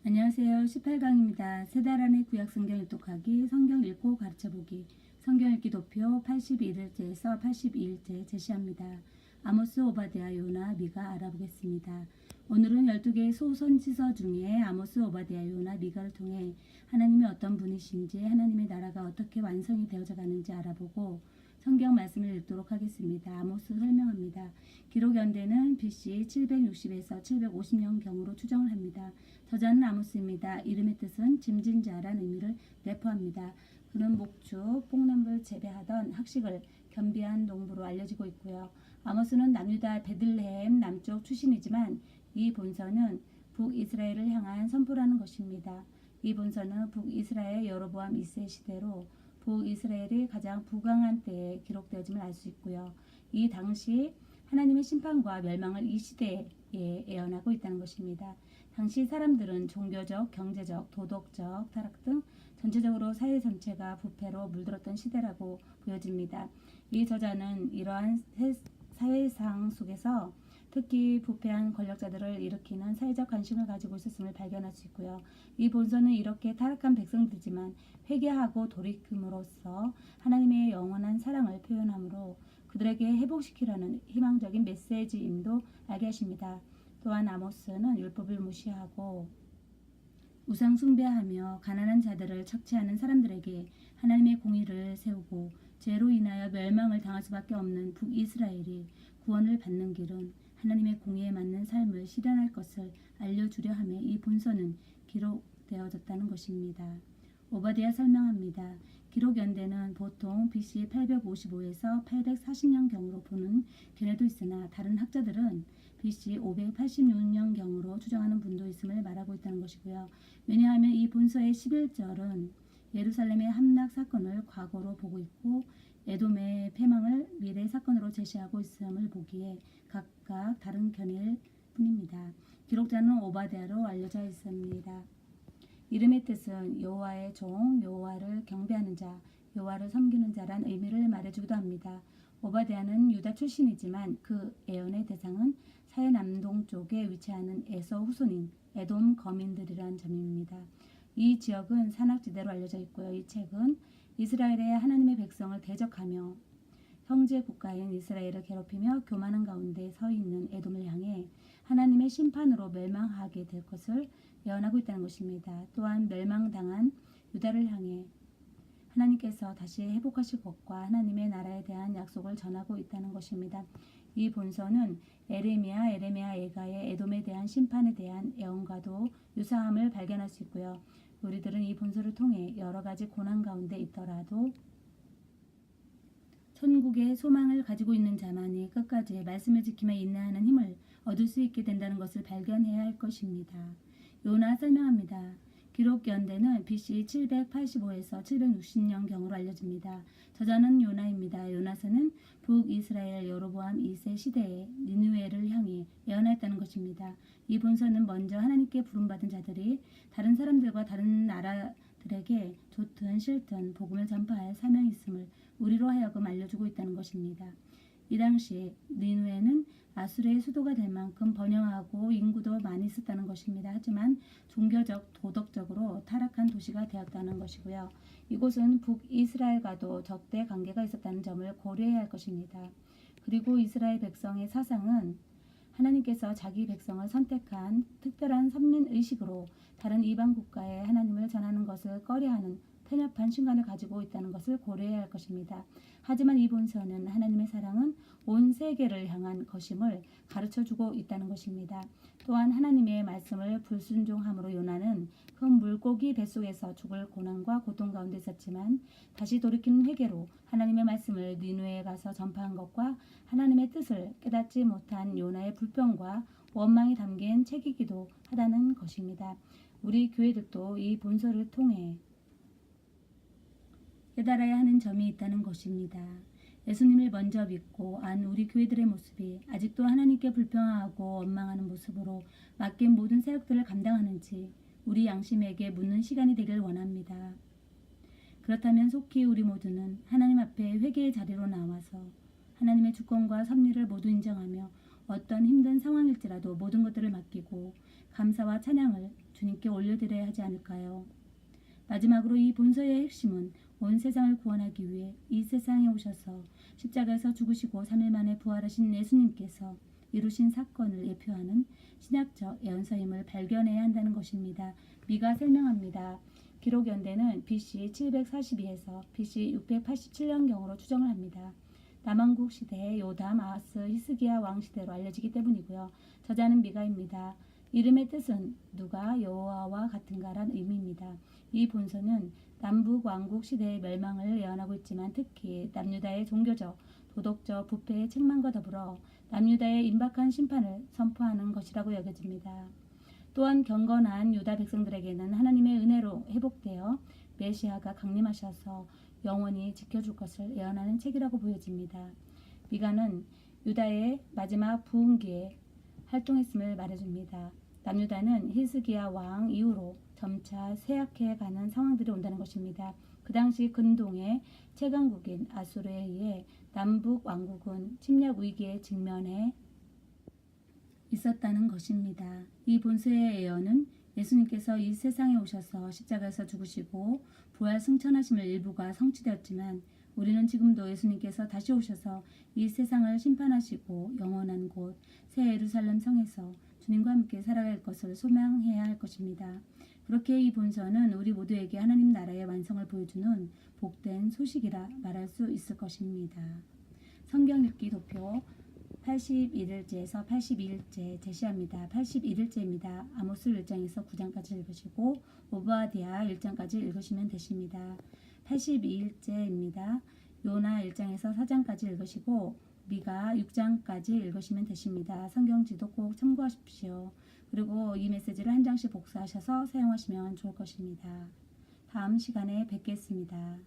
안녕하세요. 18강입니다. 세 달 안에 구약 성경 일독하기, 성경 읽고 가르쳐보기, 성경 읽기 도표 81일째에서 82일째 제시합니다. 아모스, 오바댜, 요나, 미가 알아보겠습니다. 오늘은 12개의 소선지서 중에 아모스, 오바댜, 요나, 미가를 통해 하나님이 어떤 분이신지, 하나님의 나라가 어떻게 완성이 되어져 가는지 알아보고 성경 말씀을 읽도록 하겠습니다. 아모스 설명합니다. 기록 연대는 BC 760에서 750년경으로 추정을 합니다. 저자는 아모스입니다. 이름의 뜻은 짐진 자란 의미를 내포합니다. 그는 목축, 뽕나무를 재배하던 학식을 겸비한 농부로 알려지고 있고요. 아모스는 남유다 베들레헴 남쪽 출신이지만 이 본서는 북이스라엘을 향한 선포라는 것입니다. 이 본서는 북이스라엘 여로보암 2세 시대로 북이스라엘이 가장 부강한 때에 기록되어짐을 알 수 있고요. 이 당시 하나님의 심판과 멸망을 이 시대에 예언하고 있다는 것입니다. 당시 사람들은 종교적, 경제적, 도덕적 타락 등 전체적으로 사회 전체가 부패로 물들었던 시대라고 보여집니다. 이 저자는 이러한 사회상 속에서 특히 부패한 권력자들을 일으키는 사회적 관심을 가지고 있었음을 발견할 수 있고요. 이 본서는 이렇게 타락한 백성들이지만 회개하고 돌이킴으로써 하나님의 영원한 사랑을 표현하므로 그들에게 회복시키려는 희망적인 메시지임도 알게 하십니다. 또한 아모스는 율법을 무시하고 우상 숭배하며 가난한 자들을 착취하는 사람들에게 하나님의 공의를 세우고 죄로 인하여 멸망을 당할 수밖에 없는 북이스라엘이 구원을 받는 길은 하나님의 공의에 맞는 삶을 실현할 것을 알려주려 하며 이 본서는 기록되어졌다는 것입니다. 오바댜 설명합니다. 기록 연대는 보통 BC 855에서 840년경으로 보는 견해도 있으나 다른 학자들은 BC 586년경으로 추정하는 분도 있음을 말하고 있다는 것이고요. 왜냐하면 이 본서의 11절은 예루살렘의 함락 사건을 과거로 보고 있고 에돔의 패망을 미래 사건으로 제시하고 있음을 보기에 각각 다른 견해일 뿐입니다. 기록자는 오바댜로 알려져 있습니다. 이름의 뜻은 여호와의 종, 여호와를 경배하는 자, 여호와를 섬기는 자란 의미를 말해주기도 합니다. 오바댜는 유다 출신이지만 그 예언의 대상은 사해 남동쪽에 위치하는 에서 후손인 에돔 거민들이란 점입니다. 이 지역은 산악지대로 알려져 있고요. 이 책은 이스라엘의 하나님의 백성을 대적하며 형제 국가인 이스라엘을 괴롭히며 교만한 가운데 서 있는 에돔을 향해 하나님의 심판으로 멸망하게 될 것을 예언하고 있다는 것입니다. 또한 멸망당한 유다를 향해 하나님께서 다시 회복하실 것과 하나님의 나라에 대한 약속을 전하고 있다는 것입니다. 이 본서는 에레미야 예가의 에돔에 대한 심판에 대한 예언과도 유사함을 발견할 수 있고요. 우리들은 이 본서를 통해 여러 가지 고난 가운데 있더라도 천국의 소망을 가지고 있는 자만이 끝까지 말씀을 지키며 인내하는 힘을 얻을 수 있게 된다는 것을 발견해야 할 것입니다. 요나 설명합니다. 기록 연대는 BC 785에서 760년경으로 알려집니다. 저자는 요나입니다. 요나서는 북이스라엘 여로보암 2세 시대에 니느웨를 향해 예언했다는 것입니다. 이 본서는 먼저 하나님께 부름받은 자들이 다른 사람들과 다른 나라들에게 좋든 싫든 복음을 전파할 사명이 있음을 우리로 하여금 알려주고 있다는 것입니다. 이 당시 니느웨는 아수르의 수도가 될 만큼 번영하고 인구도 많이 있었다는 것입니다. 하지만 종교적, 도덕적으로 타락한 도시가 되었다는 것이고요. 이곳은 북이스라엘과도 적대 관계가 있었다는 점을 고려해야 할 것입니다. 그리고 이스라엘 백성의 사상은 하나님께서 자기 백성을 선택한 특별한 선민의식으로 다른 이방 국가에 하나님을 전하는 것을 꺼려하는 편협한 신간을 가지고 있다는 것을 고려해야 할 것입니다. 하지만 이 본서는 하나님의 사랑은 온 세계를 향한 것임을 가르쳐주고 있다는 것입니다. 또한 하나님의 말씀을 불순종함으로 요나는 큰 물고기 뱃속에서 죽을 고난과 고통 가운데 있었지만 다시 돌이키는 회개로 하나님의 말씀을 니느웨에 가서 전파한 것과 하나님의 뜻을 깨닫지 못한 요나의 불평과 원망이 담긴 책이기도 하다는 것입니다. 우리 교회들도 이 본서를 통해 깨달아야 하는 점이 있다는 것입니다. 예수님을 먼저 믿고 안 우리 교회들의 모습이 아직도 하나님께 불평하고 원망하는 모습으로 맡긴 모든 사역들을 감당하는지 우리 양심에게 묻는 시간이 되길 원합니다. 그렇다면 속히 우리 모두는 하나님 앞에 회개의 자리로 나와서 하나님의 주권과 섭리를 모두 인정하며 어떤 힘든 상황일지라도 모든 것들을 맡기고 감사와 찬양을 주님께 올려드려야 하지 않을까요? 마지막으로 이 본서의 핵심은 온 세상을 구원하기 위해 이 세상에 오셔서 십자가에서 죽으시고 3일 만에 부활하신 예수님께서 이루신 사건을 예표하는 신약적 예언서임을 발견해야 한다는 것입니다. 미가 설명합니다. 기록 연대는 BC 742에서 BC 687년경으로 추정을 합니다. 남왕국 시대의 요담, 아하스, 히스기야 왕 시대로 알려지기 때문이고요. 저자는 미가입니다. 이름의 뜻은 누가 여호와와 같은가란 의미입니다. 이 본서는 남북 왕국 시대의 멸망을 예언하고 있지만 특히 남유다의 종교적, 도덕적 부패의 책망과 더불어 남유다의 임박한 심판을 선포하는 것이라고 여겨집니다. 또한 경건한 유다 백성들에게는 하나님의 은혜로 회복되어 메시아가 강림하셔서 영원히 지켜줄 것을 예언하는 책이라고 보여집니다. 미가는 유다의 마지막 부흥기에 활동했음을 말해줍니다. 남유다는 히스기야 왕 이후로 점차 쇠약해 가는 상황들이 온다는 것입니다. 그 당시 근동의 최강국인 아수르에 의해 남북 왕국은 침략 위기에 직면해 있었다는 것입니다. 이 본서의 예언은 예수님께서 이 세상에 오셔서 십자가에서 죽으시고 부활 승천하심을 일부가 성취되었지만 우리는 지금도 예수님께서 다시 오셔서 이 세상을 심판하시고 영원한 곳 새 예루살렘 성에서 주님과 함께 살아갈 것을 소망해야 할 것입니다. 그렇게 이 본서는 우리 모두에게 하나님 나라의 완성을 보여주는 복된 소식이라 말할 수 있을 것입니다. 성경 읽기 도표 81일째에서 82일째 제시합니다. 81일째입니다. 아모스 1장에서 9장까지 읽으시고 오바댜 1장까지 읽으시면 되십니다. 82일째입니다. 요나 1장에서 4장까지 읽으시고 미가 6장까지 읽으시면 되십니다. 성경지도 꼭 참고하십시오. 그리고 이 메시지를 한 장씩 복사하셔서 사용하시면 좋을 것입니다. 다음 시간에 뵙겠습니다.